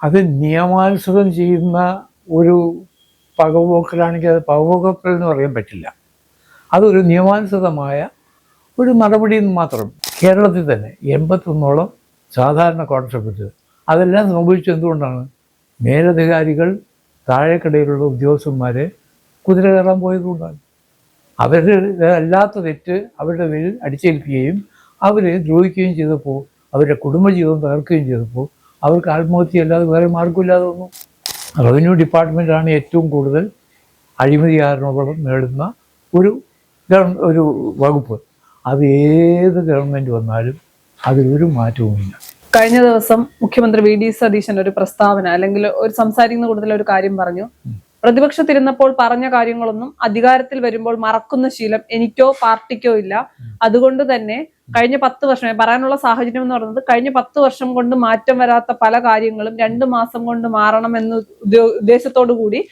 അത് നിയമാനുസൃതം ചെയ്യുന്ന ഒരു പകപോക്കലാണെങ്കിൽ അത് പകപോക്കൽ എന്ന് പറയാൻ പറ്റില്ല. അതൊരു നിയമാനുസൃതമായ ഒരു നടപടി മാത്രം. കേരളത്തിൽ തന്നെ 81ഓളം സാധാരണ കോൺസ്റ്റബിൾസ് അതെല്ലാം സംഭവിച്ചത് എന്തുകൊണ്ടാണ്? മേലധികാരികൾ താഴേക്കിടയിലുള്ള ഉദ്യോഗസ്ഥന്മാരെ കുതിര കയറാൻ പോയതുകൊണ്ടാണ്. അവരുടെ അല്ലാത്ത തെറ്റ് അവരുടെ പേരിൽ അടിച്ചേൽപ്പിക്കുകയും അവരെ ദ്രോഹിക്കുകയും ചെയ്തപ്പോൾ, അവരുടെ കുടുംബജീവിതം തകർക്കുകയും ചെയ്തപ്പോൾ അവർക്ക് ആത്മഹത്യ അല്ലാതെ വേറെ മാർഗമില്ലാതെ വന്നു. റവന്യൂ ഡിപ്പാർട്ട്മെൻറ്റാണ് ഏറ്റവും കൂടുതൽ അഴിമതി ആരോപണം നേടുന്ന ഒരു വകുപ്പ്. അത് ഏത് ഗവൺമെൻറ് വന്നാലും അതിലൊരു മാറ്റവുമില്ല. കഴിഞ്ഞ ദിവസം മുഖ്യമന്ത്രി വി ഡി സതീശൻ ഒരു പ്രസ്താവന അല്ലെങ്കിൽ ഒരു സംസാരിക്കുന്ന കൂട്ടത്തിൽ ഒരു കാര്യം പറഞ്ഞു. പ്രതിപക്ഷത്തിരുന്നപ്പോൾ പറഞ്ഞ കാര്യങ്ങളൊന്നും അധികാരത്തിൽ വരുമ്പോൾ മറക്കുന്ന ശീലം എനിക്കോ പാർട്ടിക്കോ ഇല്ല. അതുകൊണ്ട് തന്നെ കഴിഞ്ഞ 10 വർഷം പറയാനുള്ള സാഹചര്യം എന്ന് പറയുന്നത് കഴിഞ്ഞ 10 വർഷം കൊണ്ട് മാറ്റം വരാത്ത പല കാര്യങ്ങളും 2 മാസം കൊണ്ട് മാറണമെന്ന് ഉദ്ദേശത്തോടു കൂടി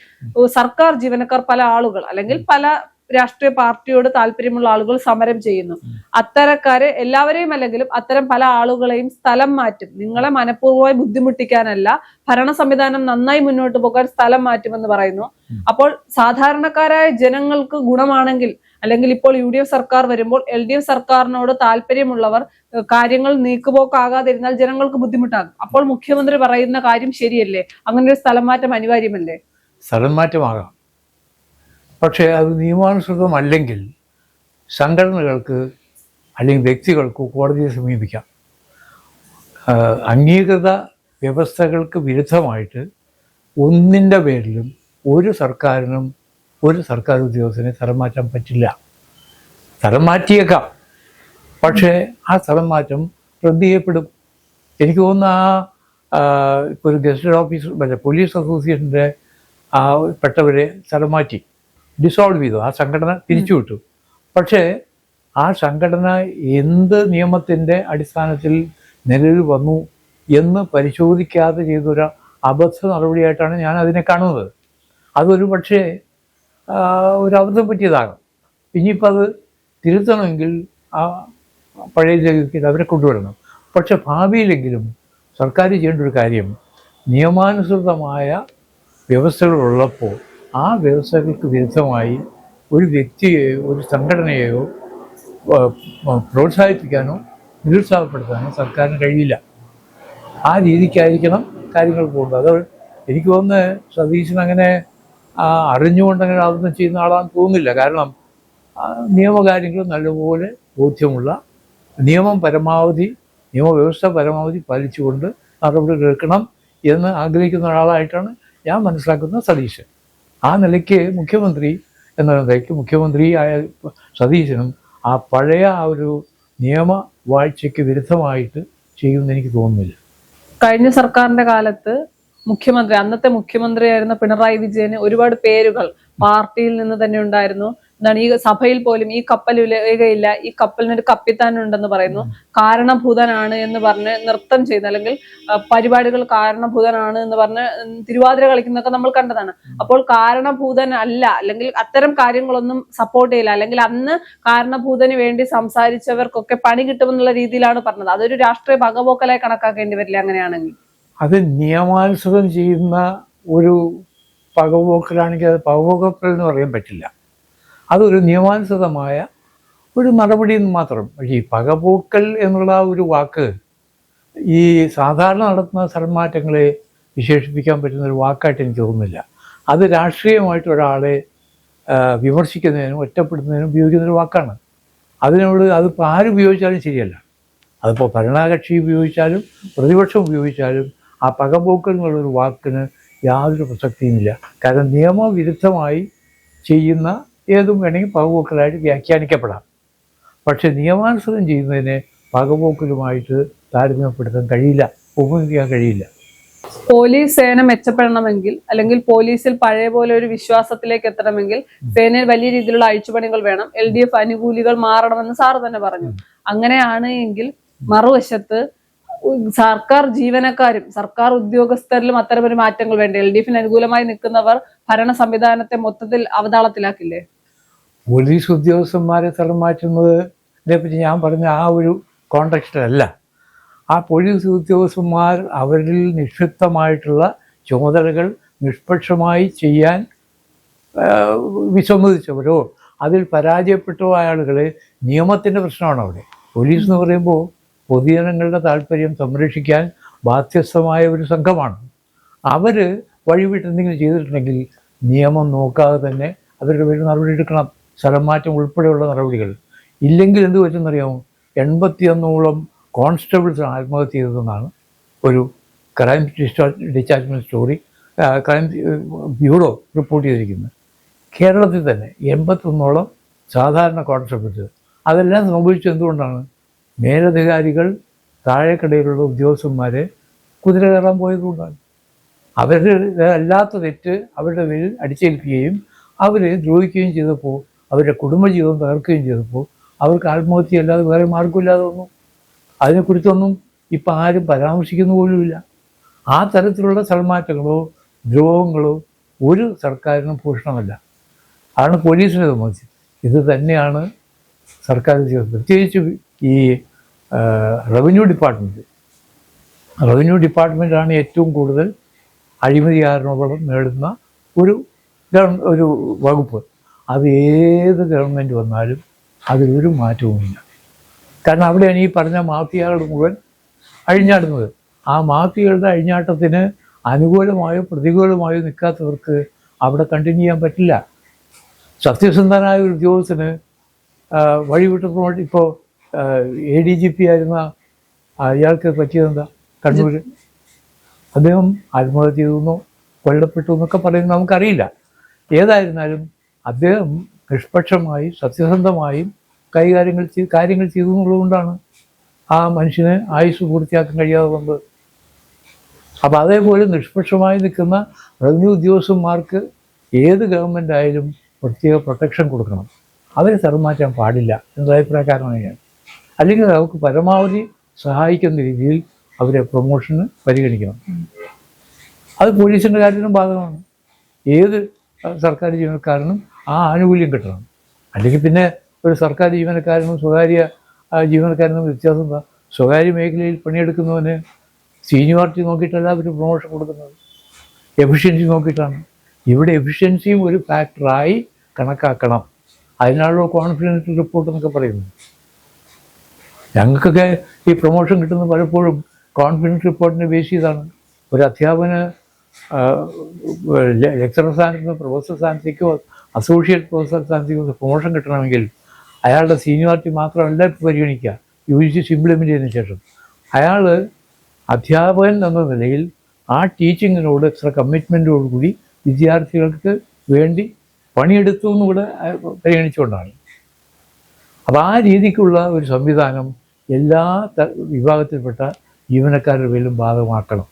സർക്കാർ ജീവനക്കാർ പല ആളുകൾ അല്ലെങ്കിൽ പല രാഷ്ട്രീയ പാർട്ടിയോട് താല്പര്യമുള്ള ആളുകൾ സമരം ചെയ്യുന്നു. അത്തരക്കാരെ എല്ലാവരെയും അല്ലെങ്കിലും അത്തരം പല ആളുകളെയും സ്ഥലം മാറ്റും. നിങ്ങളെ മനഃപൂർവ്വമായി ബുദ്ധിമുട്ടിക്കാനല്ല, ഭരണ സംവിധാനം നന്നായി മുന്നോട്ട് പോകാൻ സ്ഥലം മാറ്റുമെന്ന് പറയുന്നു. അപ്പോൾ സാധാരണക്കാരായ ജനങ്ങൾക്ക് ഗുണമാണെങ്കിൽ, അല്ലെങ്കിൽ ഇപ്പോൾ UDF സർക്കാർ വരുമ്പോൾ LDF സർക്കാരിനോട് താല്പര്യമുള്ളവർ കാര്യങ്ങൾ നീക്കുപോക്കാകാതിരുന്നാൽ ജനങ്ങൾക്ക് ബുദ്ധിമുട്ടാകും. അപ്പോൾ മുഖ്യമന്ത്രി പറയുന്ന കാര്യം ശരിയല്ലേ? അങ്ങനെ ഒരു സ്ഥലം മാറ്റം അനിവാര്യമല്ലേ? സ്ഥലം മാറ്റമാകാം, പക്ഷേ അത് നിയമാനുസൃതമല്ലെങ്കിൽ സംഘടനകൾക്ക് അല്ലെങ്കിൽ വ്യക്തികൾക്ക് കോടതിയെ സമീപിക്കാം. അംഗീകൃത വ്യവസ്ഥകൾക്ക് വിരുദ്ധമായിട്ട് ഒന്നിൻ്റെ പേരിലും ഒരു സർക്കാരിനും ഒരു സർക്കാർ ഉദ്യോഗസ്ഥനെ സ്ഥലം മാറ്റാൻ പറ്റില്ല. സ്ഥലം മാറ്റിയേക്കാം, പക്ഷേ ആ സ്ഥലം മാറ്റം റദ്ദ് ചെയ്യപ്പെടും. എനിക്ക് തോന്നുന്നു ഇപ്പോൾ ഒരു ഗസറ്റഡ് ഓഫീസർ പോലീസ് അസോസിയേഷൻ്റെ പെട്ടവരെ സ്ഥലം മാറ്റി, ഡിസോൾവ് ചെയ്തു, ആ സംഘടന പിരിച്ചുവിട്ടു. പക്ഷേ ആ സംഘടന എന്ത് നിയമത്തിൻ്റെ അടിസ്ഥാനത്തിൽ നിലവിൽ വന്നു എന്ന് പരിശോധിക്കാതെ ചെയ്തൊരു അബദ്ധ നടപടിയായിട്ടാണ് ഞാൻ അതിനെ കാണുന്നത്. അതൊരു പക്ഷേ ഒരു അബദ്ധം പറ്റിയതാകാം. ഇനിയിപ്പോൾ അത് തിരുത്തണമെങ്കിൽ ആ പഴയ ജഗത്തിൽ അവരെ കൊണ്ടുവരണം. പക്ഷെ ഭാവിയിലെങ്കിലും സർക്കാർ ചെയ്യേണ്ട ഒരു കാര്യം, നിയമാനുസൃതമായ വ്യവസ്ഥകളുള്ളപ്പോൾ ആ വ്യവസ്ഥകൾക്ക് വിരുദ്ധമായി ഒരു വ്യക്തിയെയോ ഒരു സംഘടനയെയോ പ്രോത്സാഹിപ്പിക്കാനോ നിരുത്സാഹപ്പെടുത്താനോ സർക്കാരിന് കഴിയില്ല. ആ രീതിക്കായിരിക്കണം കാര്യങ്ങൾ പോകുന്നത്. അത് എനിക്ക് തോന്നുന്നത് സതീശൻ അങ്ങനെ അറിഞ്ഞുകൊണ്ടങ്ങനെ അതൊന്നും ചെയ്യുന്ന ആളാണെന്ന് തോന്നുന്നില്ല. കാരണം നിയമകാര്യങ്ങൾ നല്ലപോലെ ബോധ്യമുള്ള, നിയമവ്യവസ്ഥ പരമാവധി പാലിച്ചുകൊണ്ട് നടപടികൾ എടുക്കണം എന്ന് ആഗ്രഹിക്കുന്ന ഒരാളായിട്ടാണ് ഞാൻ മനസ്സിലാക്കുന്ന സതീശൻ. ആ നിലയ്ക്ക് മുഖ്യമന്ത്രി എന്ന നിലയ്ക്ക് മുഖ്യമന്ത്രിയായ സതീശനും ആ പഴയ ഒരു നിയമവാഴ്ചയ്ക്ക് വിരുദ്ധമായിട്ട് ചെയ്യുമെന്ന് എനിക്ക് തോന്നുന്നില്ല. കഴിഞ്ഞ സർക്കാരിന്റെ കാലത്ത് അന്നത്തെ മുഖ്യമന്ത്രിയായിരുന്ന പിണറായി വിജയന് ഒരുപാട് പേരുകൾ പാർട്ടിയിൽ നിന്ന് തന്നെ ഉണ്ടായിരുന്നു. എന്താണ്, ഈ സഭയിൽ പോലും ഈ കപ്പൽ ഉലയുകയില്ല, ഈ കപ്പലിനൊരു കപ്പിത്താനുണ്ടെന്ന് പറയുന്നു, കാരണഭൂതനാണ് എന്ന് പറഞ്ഞ് നൃത്തം ചെയ്യുന്ന അല്ലെങ്കിൽ പരിപാടികൾ കാരണഭൂതനാണ് എന്ന് പറഞ്ഞ് തിരുവാതിര കളിക്കുന്നതൊക്കെ നമ്മൾ കണ്ടതാണ്. അപ്പോൾ കാരണഭൂതൻ അല്ല, അല്ലെങ്കിൽ അത്തരം കാര്യങ്ങളൊന്നും സപ്പോർട്ട് ചെയ്യില്ല, അല്ലെങ്കിൽ അന്ന് കാരണഭൂതന് വേണ്ടി സംസാരിച്ചവർക്കൊക്കെ പണി കിട്ടുമെന്നുള്ള രീതിയിലാണ് പറഞ്ഞത്. അതൊരു രാഷ്ട്രീയ പകപോക്കലായി കണക്കാക്കേണ്ടി വരില്ല അങ്ങനെയാണെങ്കിൽ? അത് നിയമാനുസൃതം ചെയ്യുന്ന ഒരു പകപോക്കലാണെങ്കിൽ അത് പകപോക്കൽ എന്ന് പറയാൻ പറ്റില്ല. അതൊരു നിയമാനുസൃതമായ ഒരു നടപടി മാത്രം. ഈ പകപോക്കൽ എന്നുള്ള ഒരു വാക്ക് ഈ സാധാരണ നടത്തുന്ന സ്ഥലമാറ്റങ്ങളെ വിശേഷിപ്പിക്കാൻ പറ്റുന്ന ഒരു വാക്കായിട്ട് എനിക്ക് തോന്നുന്നില്ല. അത് രാഷ്ട്രീയമായിട്ട് ഒരാളെ വിമർശിക്കുന്നതിനും ഒറ്റപ്പെടുത്തുന്നതിനും ഉപയോഗിക്കുന്നൊരു വാക്കാണ്. അതിപ്പോൾ ആരുപയോഗിച്ചാലും ശരിയല്ല. അതിപ്പോൾ ഭരണകക്ഷി ഉപയോഗിച്ചാലും പ്രതിപക്ഷം ഉപയോഗിച്ചാലും ആ പകപോക്കൽ എന്നുള്ളൊരു വാക്കിന് യാതൊരു പ്രസക്തിയുമില്ല. കാരണം നിയമവിരുദ്ധമായി ചെയ്യുന്ന ഏതും വേണമെങ്കിൽ പകപോക്കലായിട്ട് വ്യാഖ്യാനിക്കപ്പെടാം. പക്ഷെ നിയമാനുസൃതം ചെയ്യുന്നതിനെ പകപോക്കലുമായിട്ട് താരതമ്യപ്പെടുത്താൻ കഴിയില്ല, ഉപയോഗിക്കാൻ കഴിയില്ല. പോലീസ് സേന മെച്ചപ്പെടണമെങ്കിൽ, അല്ലെങ്കിൽ പോലീസിൽ പഴയ പോലെ ഒരു വിശ്വാസത്തിലേക്ക് എത്തണമെങ്കിൽ സേനയിൽ വലിയ രീതിയിലുള്ള അഴിച്ചുപണികൾ വേണം. LDF അനുകൂലികൾ മാറണമെന്ന് സാറ് തന്നെ പറഞ്ഞു. അങ്ങനെയാണ് എങ്കിൽ മറുവശത്ത് സർക്കാർ ജീവനക്കാരും സർക്കാർ ഉദ്യോഗസ്ഥരിലും അത്തരമൊരു മാറ്റങ്ങൾ വേണ്ടേ? LDFന് അനുകൂലമായി നിൽക്കുന്നവർ ഭരണ സംവിധാനത്തെ മൊത്തത്തിൽ അവതാളത്തിലാക്കില്ലേ? പോലീസ് ഉദ്യോഗസ്ഥന്മാരെ സ്ഥലം മാറ്റുന്നതിനെ പറ്റി ഞാൻ പറഞ്ഞ ആ ഒരു കോണ്ടെക്സ്റ്റിലല്ല. ആ പോലീസ് ഉദ്യോഗസ്ഥന്മാർ അവരിൽ നിക്ഷിപ്തമായിട്ടുള്ള ചുമതലകൾ നിഷ്പക്ഷമായി ചെയ്യാൻ വിസമ്മതിച്ചവരോ അതിൽ പരാജയപ്പെട്ട ആളുകളെ നിയമത്തിൻ്റെ പ്രശ്നമാണ് അവിടെ. പോലീസ് എന്ന് പറയുമ്പോൾ പൊതുജനങ്ങളുടെ താല്പര്യം സംരക്ഷിക്കാൻ ബാധ്യസ്ഥമായ ഒരു സംഘമാണ്. അവർ വഴിവിട്ട് എന്തെങ്കിലും ചെയ്തിട്ടുണ്ടെങ്കിൽ നിയമം നോക്കാതെ തന്നെ അവരുടെ പേര് നടപടി എടുക്കണം, സ്ഥലം മാറ്റം ഉൾപ്പെടെയുള്ള നടപടികൾ. ഇല്ലെങ്കിൽ എന്ത് പറ്റുമെന്നറിയാമോ? 81ഓളം കോൺസ്റ്റബിൾസ് ആത്മഹത്യ ചെയ്തതെന്നാണ് ഒരു crime detachment story crime bureau report ചെയ്തിരിക്കുന്നത്. കേരളത്തിൽ തന്നെ 81ഓളം സാധാരണ കോൺസ്റ്റബിൾസ്. അതെല്ലാം സംഭവിച്ചത് എന്തുകൊണ്ടാണ്? മേലധികാരികൾ താഴേക്കിടയിലുള്ള ഉദ്യോഗസ്ഥന്മാരെ കുതിര കയറാൻ പോയതുകൊണ്ടാണ്. അവരുടെ അല്ലാത്ത തെറ്റ് അവരുടെ പേരിൽ അടിച്ചേൽപ്പിക്കുകയും അവരെ ദ്രോഹിക്കുകയും ചെയ്തപ്പോൾ, അവരുടെ കുടുംബജീവിതം തകർക്കുകയും ചെയ്തപ്പോൾ അവർക്ക് ആത്മഹത്യ അല്ലാതെ വേറെ മാർഗമില്ലാതെ വന്നു. അതിനെക്കുറിച്ചൊന്നും ഇപ്പം ആരും പരാമർശിക്കുന്ന പോലുമില്ല. ആ തരത്തിലുള്ള സ്ഥലമാറ്റങ്ങളോ ദ്രോഹങ്ങളോ ഒരു സർക്കാരിനും ഭൂഷണമല്ല. ആണ് പോലീസിനെ സംബന്ധിച്ച്. ഇത് തന്നെയാണ് സർക്കാർ ചെയ്തത്. പ്രത്യേകിച്ച് ഈ റവന്യൂ ഡിപ്പാർട്ട്മെൻറ്റാണ് ഏറ്റവും കൂടുതൽ അഴിമതി ആരോപണം നേടുന്ന ഒരു വകുപ്പ്. അത് ഏത് ഗവൺമെൻറ് വന്നാലും അതിലൊരു മാറ്റവുമില്ല. കാരണം അവിടെയാണ് ഈ പറഞ്ഞ മാഫിയകൾ മുഴുവൻ അഴിഞ്ഞാടുന്നത്. ആ മാഫിയകളുടെ അഴിഞ്ഞാട്ടത്തിന് അനുകൂലമായോ പ്രതികൂലമായോ നിൽക്കാത്തവർക്ക് അവിടെ കണ്ടിന്യൂ ചെയ്യാൻ പറ്റില്ല. സത്യസന്ധനായ ഒരു ഉദ്യോഗസ്ഥന് വഴിവിട്ട് പ്രൊമോട്ട് ഇപ്പോൾ ADGP ആയിരുന്ന അയാൾക്ക് പറ്റിയതെന്താ? കണ്ണൂർ അദ്ദേഹം ആത്മഹത്യ ചെയ്തെന്നോ കൊല്ലപ്പെട്ടു എന്നൊക്കെ പറയുന്നത് നമുക്കറിയില്ല. ഏതായിരുന്നാലും അദ്ദേഹം നിഷ്പക്ഷമായി സത്യസന്ധമായും കാര്യങ്ങൾ ചെയ്തു എന്നുള്ളതുകൊണ്ടാണ് ആ മനുഷ്യന് ആയുസ് പൂർത്തിയാക്കാൻ കഴിയാതെ വന്നത്. അപ്പോൾ അതേപോലെ നിഷ്പക്ഷമായി നിൽക്കുന്ന റവന്യൂ ഉദ്യോഗസ്ഥന്മാർക്ക് ഏത് ഗവൺമെൻറ് ആയാലും പ്രത്യേക പ്രൊട്ടക്ഷൻ കൊടുക്കണം. അവരെ തരംമാറ്റാൻ പാടില്ല എന്ന അഭിപ്രായക്കാരനാണ് ഞാൻ. അല്ലെങ്കിൽ അവർക്ക് പരമാവധി സഹായിക്കുന്ന രീതിയിൽ അവരെ പ്രൊമോഷന് പരിഗണിക്കണം. അത് പോലീസിൻ്റെ കാര്യത്തിനും ബാധകമാണ്. ഏത് സർക്കാർ ജീവനക്കാരനും ആ ആനുകൂല്യം കിട്ടണം. അല്ലെങ്കിൽ പിന്നെ ഒരു സർക്കാർ ജീവനക്കാരനും സ്വകാര്യ ജീവനക്കാരനും വ്യത്യാസം എന്താ? സ്വകാര്യ മേഖലയിൽ പണിയെടുക്കുന്നവന് സീനിയോറിറ്റി നോക്കിയിട്ടല്ല അവർ പ്രൊമോഷൻ കൊടുക്കുന്നത്, എഫിഷ്യൻസി നോക്കിയിട്ടാണ്. ഇവിടെ എഫിഷ്യൻസിയും ഒരു ഫാക്ടറായി കണക്കാക്കണം. അതിനാണല്ലോ കോൺഫിഡൻസ് റിപ്പോർട്ട് എന്നൊക്കെ പറയുന്നത്. ഞങ്ങൾക്കൊക്കെ ഈ പ്രൊമോഷൻ കിട്ടുന്നത് പലപ്പോഴും കോൺഫിഡൻസ് റിപ്പോർട്ടിനെ ബേസ് ചെയ്താണ്. ഒരു അധ്യാപന ലെക്ചറർ സ്ഥാനത്ത് നിന്ന് പ്രൊഫസർ സ്ഥാനത്തേക്കോ അസോസിയേറ്റ് പ്രൊഫസർ സ്ഥാനത്തേക്കോ പ്രൊമോഷൻ കിട്ടണമെങ്കിൽ അയാളുടെ സീനിയോറിറ്റി മാത്രമല്ല പരിഗണിക്കുക. UGC ഇംപ്ലിമെൻ്റ് ചെയ്തതിന് ശേഷം അയാൾ അധ്യാപകൻ എന്ന നിലയിൽ ആ ടീച്ചിങ്ങിനോട് എക്സ്ട്രാ കമ്മിറ്റ്മെൻറ്റോടുകൂടി വിദ്യാർത്ഥികൾക്ക് വേണ്ടി പണിയെടുത്തു എന്നുകൂടെ പരിഗണിച്ചുകൊണ്ടാണ്. അപ്പോൾ ആ രീതിക്കുള്ള ഒരു സംവിധാനം എല്ലാ വിഭാഗത്തിൽപ്പെട്ട ജീവനക്കാരുടെ പേരിലും ബാധകമാക്കണം.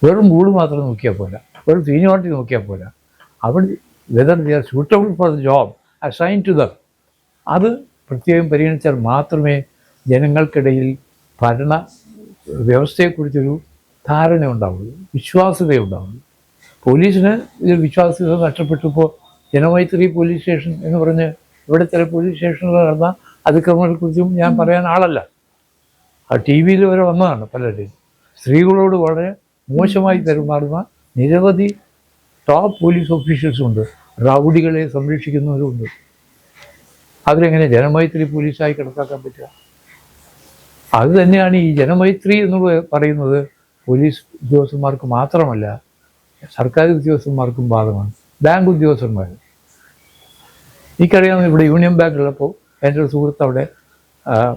വെറും റൂൾ മാത്രം നോക്കിയാൽ പോരാ, വെറും സീനിയോറിറ്റി നോക്കിയാൽ പോരാ. അവിടെ whether they are suitable for the job assign to them, അത് പ്രത്യേകം പരിഗണിച്ചാൽ മാത്രമേ ജനങ്ങൾക്കിടയിൽ ഭരണ വ്യവസ്ഥയെക്കുറിച്ചൊരു ധാരണ ഉണ്ടാവുള്ളൂ, വിശ്വാസ്യതയുണ്ടാവുള്ളൂ. പോലീസിന് ഇതിൽ വിശ്വാസ്യത നഷ്ടപ്പെട്ടപ്പോൾ ജനമൈത്രി പോലീസ് സ്റ്റേഷൻ എന്ന് പറഞ്ഞ് ഇവിടെ ചില പോലീസ് സ്റ്റേഷനുകൾ നടന്ന അതിക്രമങ്ങളെക്കുറിച്ചും ഞാൻ പറയാൻ ആളല്ല. ആ TV വരെ വന്നതാണ്. പലരുടെയും സ്ത്രീകളോട് വളരെ മോശമായി പെരുമാറുന്ന നിരവധി ടോപ്പ് പോലീസ് ഓഫീഷ്യൽസുണ്ട്, റൗഡികളെ സംരക്ഷിക്കുന്നവരുമുണ്ട്. അവരെങ്ങനെ ജനമൈത്രി പോലീസായി കണക്കാക്കാൻ പറ്റുക? അത് തന്നെയാണ് ഈ ജനമൈത്രി എന്ന് പറയുന്നത്. പോലീസ് ഉദ്യോഗസ്ഥന്മാർക്ക് മാത്രമല്ല, സർക്കാർ ഉദ്യോഗസ്ഥന്മാർക്കും ബാധകമാണ്. ബാങ്ക് ഉദ്യോഗസ്ഥന്മാർ, എനിക്കറിയാവുന്ന ഇവിടെ യൂണിയൻ ബാങ്കിലുള്ളപ്പോൾ എൻ്റെ ഒരു സുഹൃത്ത് അവിടെ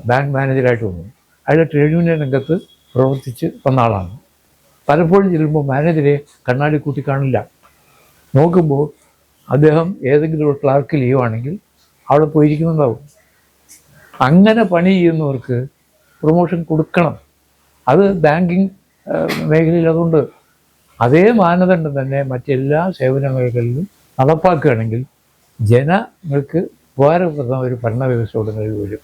ബാങ്ക് മാനേജറായിട്ട് വന്നു. അയാൾ ട്രേഡ് യൂണിയൻ രംഗത്ത് പ്രവർത്തിച്ച് വന്ന ആളാണ്. പലപ്പോഴും ചെല്ലുമ്പോൾ മാനേജരെ കണ്ണാടി കൂട്ടി കാണില്ല. നോക്കുമ്പോൾ അദ്ദേഹം ഏതെങ്കിലും ഒരു ക്ലാർക്ക് ലീവാണെങ്കിൽ അവിടെ പോയിരിക്കുന്നുണ്ടാവും. അങ്ങനെ പണി ചെയ്യുന്നവർക്ക് പ്രൊമോഷൻ കൊടുക്കണം. അത് ബാങ്കിങ് മേഖലയിൽ അതുകൊണ്ട് അതേ മാനദണ്ഡം തന്നെ മറ്റെല്ലാ സേവന മേഖലകളിലും നടപ്പാക്കുകയാണെങ്കിൽ ജനങ്ങൾക്ക് ഉപകാരപ്രദമായ ഒരു ഭരണ വ്യവസ്ഥ ഉടനെ വരും.